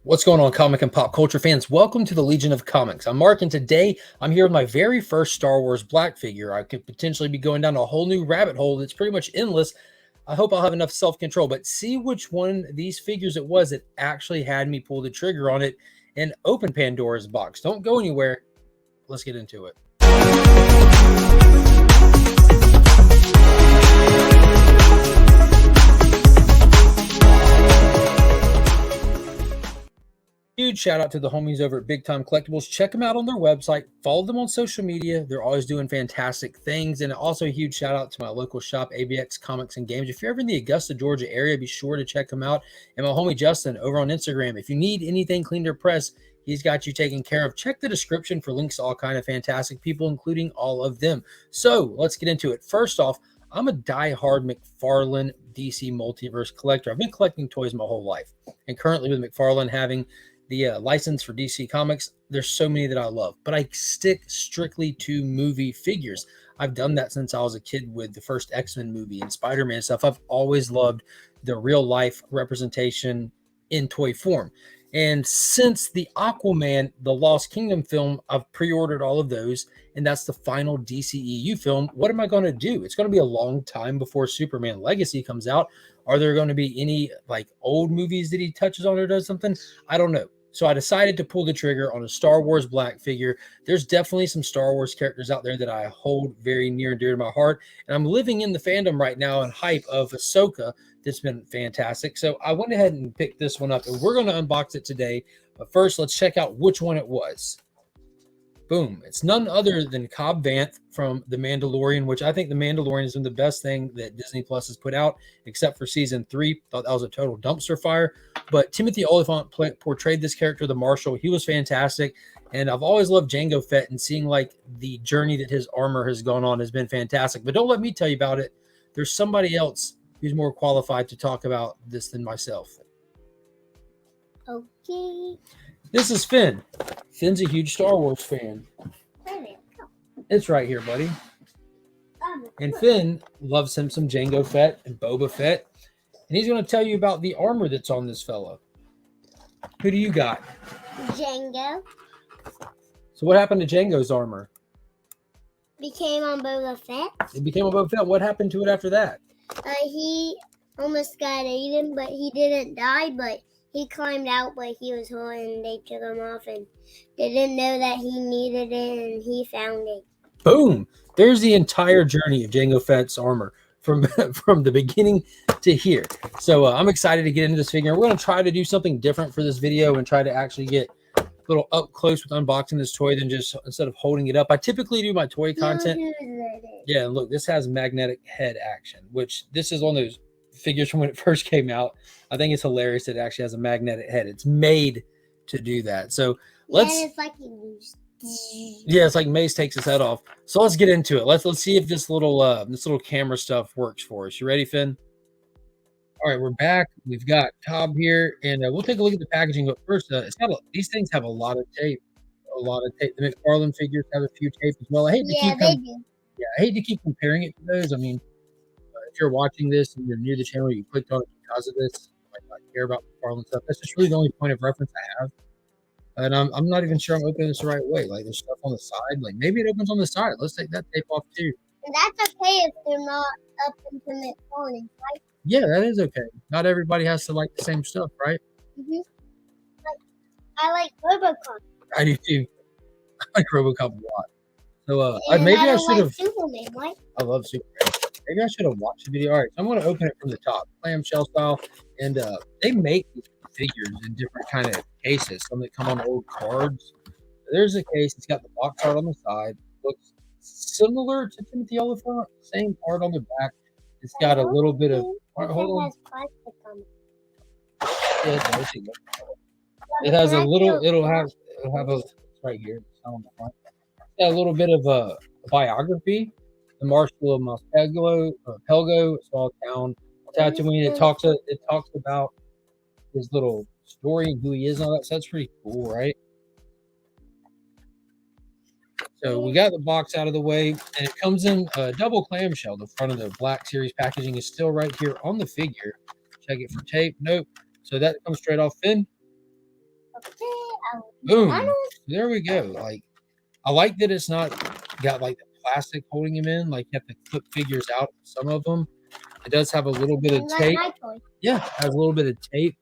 What's going on, comic and pop culture fans? Welcome to the Legion of Comics. I'm Mark, and today I'm here with my very first Star Wars Black figure. I could potentially be going down a whole new rabbit hole that's pretty much endless. I hope I'll have enough self-control, but see which one of these figures it was that actually had me pull the trigger on it and open Pandora's box. Don't go anywhere. Let's get into it. Huge shout out to the homies over at Big Time Collectibles. Check them out on their website. Follow them on social media. They're always doing fantastic things. And also a huge shout out to my local shop, ABX Comics and Games. If you're ever in the Augusta, Georgia area, be sure to check them out. And my homie Justin over on Instagram. If you need anything cleaned or pressed, he's got you taken care of. Check the description for links to all kind of fantastic people, including all of them. So let's get into it. First off, I'm a die-hard McFarlane DC Multiverse collector. I've been collecting toys my whole life. And currently with McFarlane having the license for DC Comics, there's so many that I love, but I stick strictly to movie figures. I've done that since I was a kid with the first X-Men movie and Spider-Man stuff. I've always loved the real life representation in toy form. And since the Aquaman, the Lost Kingdom film, I've pre-ordered all of those, and that's the final DCEU film. What am I going to do? It's going to be a long time before Superman Legacy comes out. Are there going to be any like old movies that he touches on or does something? I don't know. So I decided to pull the trigger on a Star Wars Black figure. There's definitely some Star Wars characters out there that I hold very near and dear to my heart. And I'm living in the fandom right now and hype of Ahsoka. That's been fantastic. So I went ahead and picked this one up, and we're going to unbox it today. But first, let's check out which one it was. Boom. It's none other than Cobb Vanth from The Mandalorian, which I think The Mandalorian has been the best thing that Disney Plus has put out, except for season 3. Thought that was a total dumpster fire. But Timothy Oliphant portrayed this character, the Marshal. He was fantastic. And I've always loved Jango Fett, and seeing like the journey that his armor has gone on has been fantastic. But don't let me tell you about it. There's somebody else who's more qualified to talk about this than myself. Okay. This is Finn. Finn's a huge Star Wars fan. It's right here, buddy. And Finn loves him some Jango Fett and Boba Fett. And he's going to tell you about the armor that's on this fella. Who do you got? Jango. So what happened to Jango's armor? Became on Boba Fett. It became a Boba Fett. What happened to it after that? He almost got eaten, but he didn't die, but he climbed out, but he was whole, and they took him off, and they didn't know that he needed it, and he found it. Boom. There's the entire journey of Jango Fett's armor from the beginning to here. So I'm excited to get into this figure. We're going to try to do something different for this video and try to actually get a little up close with unboxing this toy than just instead of holding it up. I typically do my toy content. Yeah, look, this has magnetic head action, which this is one of those figures from when it first came out. I think it's hilarious that it actually has a magnetic head. It's made to do that. So let's. Yeah, it's like yeah, it's like Mace takes his head off. So let's get into it. Let's see if this little camera stuff works for us. You ready, Finn? All right, we're back. We've got Cobb here, and we'll take a look at the packaging. But first, it's got these things have a lot of tape. The McFarlane figures have a few tape as well. I hate to keep they do. Yeah, I hate to keep comparing it to those. I mean, if you're watching this and you're new to the channel, you clicked on it because of this. You might not care about McFarlane stuff. That's just really the only point of reference I have. And I'm not even sure I'm opening this the right way. Like there's stuff on the side. Like maybe it opens on the side. Let's take that tape off too. And that's okay if they're not up into McFarlane, right? Yeah, that is okay. Not everybody has to like the same stuff, right? Mm-hmm. I like RoboCop. I do too. I like RoboCop a lot. So maybe I should have. Superman, right? I love Superman. Maybe I should have watched the video. All right, so I'm going to open it from the top, clamshell style, and they make these figures in different kind of cases. Some that come on old cards. There's a case. It's got the box art on the side. Looks similar to Timothy Oliphant. Same art on the back. It's got a little bit of. Hold on. Yeah, it has a little. It'll have a. It's right here. It's on the front. It's got a little bit of a biography. The Marshal of Pelgo, a small town, Tatooine. It talks about his little story and who he is and all that. So that's pretty cool, right? So we got the box out of the way, and it comes in a double clamshell. The front of the Black Series packaging is still right here on the figure. Check it for tape. Nope. So that comes straight off. Finn, Boom. There we go. Like, I like that it's not got like the plastic holding him in. Like, you have to flip figures out. Some of them. It does have a little bit of tape. Yeah, it has a little bit of tape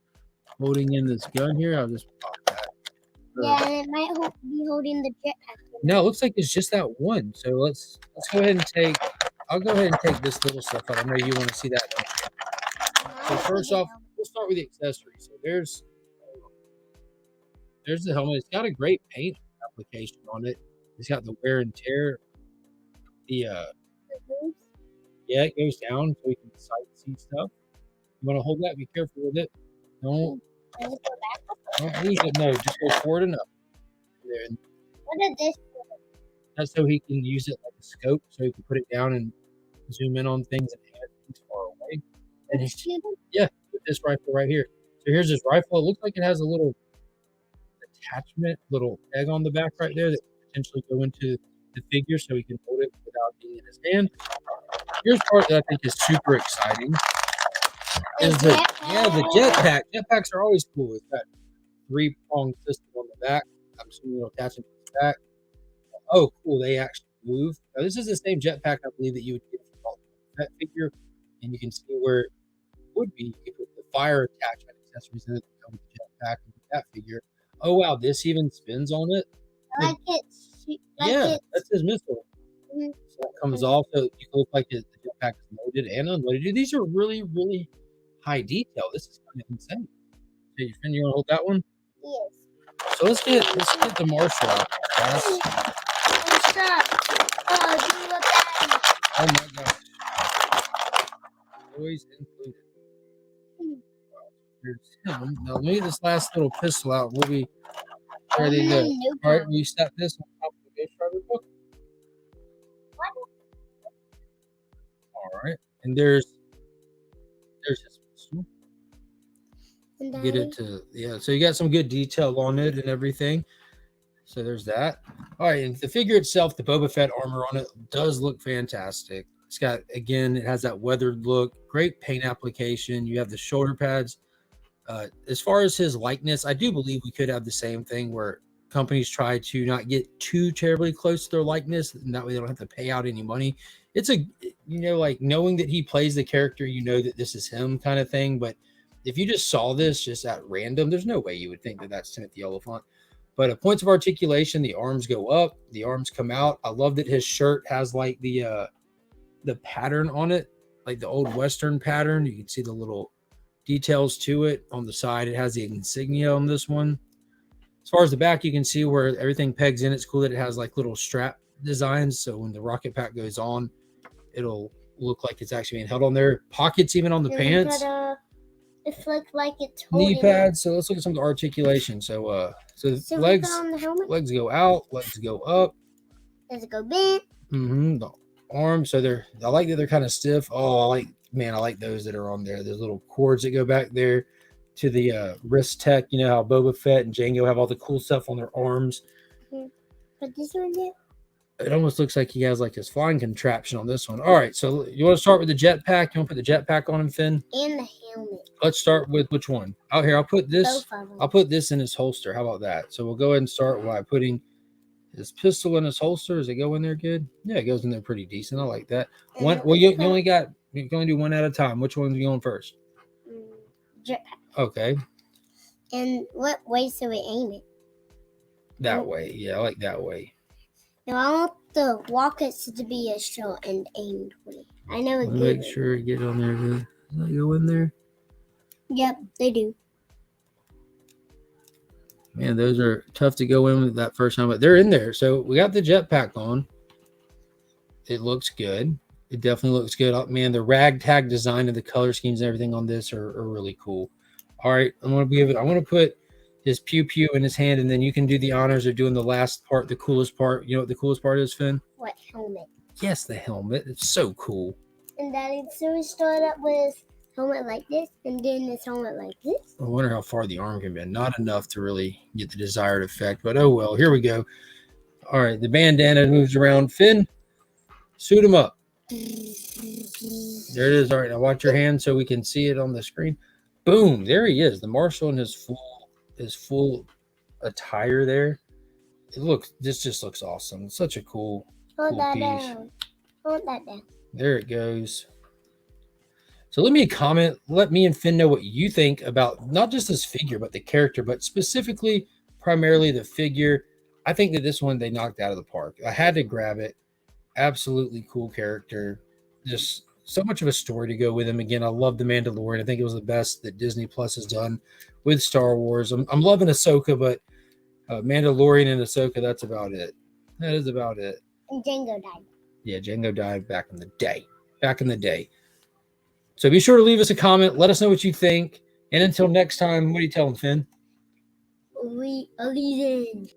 holding in this gun here. I'll just pop that. Yeah, and it might be holding the jetpack. No, it looks like it's just that one. So let's go ahead and take. I'll go ahead and take this little stuff out. I know you want to see that. So first off, we'll start with the accessories. So there's the helmet. It's got a great paint application on it. It's got the wear and tear. Yeah, it goes down so you can sight see stuff. You want to hold that? Be careful with it. Don't lose it. No, just go forward enough. There. What is this? That's so he can use it like a scope, so he can put it down and zoom in on things and add things far away. And with this rifle right here. So here's his rifle. It looks like it has a little attachment, little peg on the back right there that can potentially go into the figure, so he can hold it without being in his hand. Here's the part that I think is super exciting. Is the jetpack. Jetpacks are always cool. It's got 3-pronged system on the back. I'm assuming it'll attach it to the back. Oh, cool. They actually move. Now, this is the same jetpack I believe that you would get from that figure. And you can see where it would be. You could put the fire attachment accessories in it to come with the jetpack and that figure. Oh, wow. This even spins on it. That's his missile. Mm-hmm. So that comes off. So you look like the jetpack is loaded and unloaded. Dude, these are really, really high detail. This is kind of insane. Okay, Finn, you want to hold that one? Yes. So let's get the Marshall out, guys. Oh my gosh. Toys included. Here's him. Now let me get this last little pistol out. We'll be ready to go. All right, we set this on top of the Ghost Rider book. All right, and there's his pistol. Get it to so you got some good detail on it and everything. So there's that. All right, and the figure itself, the Boba Fett armor on it does look fantastic. It's got, again, it has that weathered look, great paint application. You have the shoulder pads. As far as his likeness, I do believe we could have the same thing where companies try to not get too terribly close to their likeness, and that way they don't have to pay out any money. It's like knowing that he plays the character, you know that this is him kind of thing. But if you just saw this just at random, there's no way you would think that that's Timothy Oliphant. But at points of articulation, the arms go up, the arms come out. I love that his shirt has like the pattern on it, like the old Western pattern. You can see the little details to it on the side. It has the insignia on this one. As far as the back, you can see where everything pegs in. It's cool that it has like little strap designs. So when the rocket pack goes on, it'll look like it's actually being held on there. Pockets even on the pants. It looks like it's knee pads. So let's look at some of the articulation. So legs legs go out, legs go up. Does it go bent? The arms. So I like that they're kind of stiff. Oh, I like those that are on there. There's little cords that go back there to the wrist tech. You know how Boba Fett and Jango have all the cool stuff on their arms. But this one did. It almost looks like he has like his flying contraption on this one. All right, so you want to start with the jetpack? You want to put the jetpack on him, Finn? And the helmet. Let's start with which one? Out here, I'll put this. I'll put this in his holster. How about that? So we'll go ahead and start by putting his pistol in his holster. Does it go in there good? Yeah, it goes in there pretty decent. I like that. One. Well, you can only do one at a time. Which one's going first? Jetpack. Okay. And what way should we aim it? That way. Yeah, I like that way. No, I want the rockets to be a short and aimed way. I know it. Make sure you get on there good. Does that go in there? Yep, they do. Man, those are tough to go in with that first time, but they're in there. So we got the jetpack on. It looks good. It definitely looks good. Man, the ragtag design and the color schemes and everything on this are really cool. All right, I want to put his pew pew in his hand, and then you can do the honors of doing the last part, the coolest part. You know what the coolest part is, Finn? What, helmet? Yes, the helmet. It's so cool. And Daddy, so we start up with helmet like this, and then this helmet like this. I wonder how far the arm can bend. Not enough to really get the desired effect, but oh well. Here we go. All right, the bandana moves around. Finn, suit him up. There it is. All right, now watch your hand so we can see it on the screen. Boom, there he is. The Marshal in his full attire there. This just looks awesome. It's such a cool Hold piece. that down. Hold that down. There it goes. So let me comment. Let me and Finn know what you think about not just this figure, but the character, but specifically, primarily the figure. I think that this one they knocked out of the park. I had to grab it. Absolutely cool character. Just so much of a story to go with him. Again, I love The Mandalorian. I think it was the best that Disney Plus has done with Star Wars. I'm loving Ahsoka, but Mandalorian and Ahsoka, that's about it. That is about it. And Django died. Yeah, Django died back in the day. Back in the day. So be sure to leave us a comment. Let us know what you think. And until next time, what are you telling Finn? We are leaving.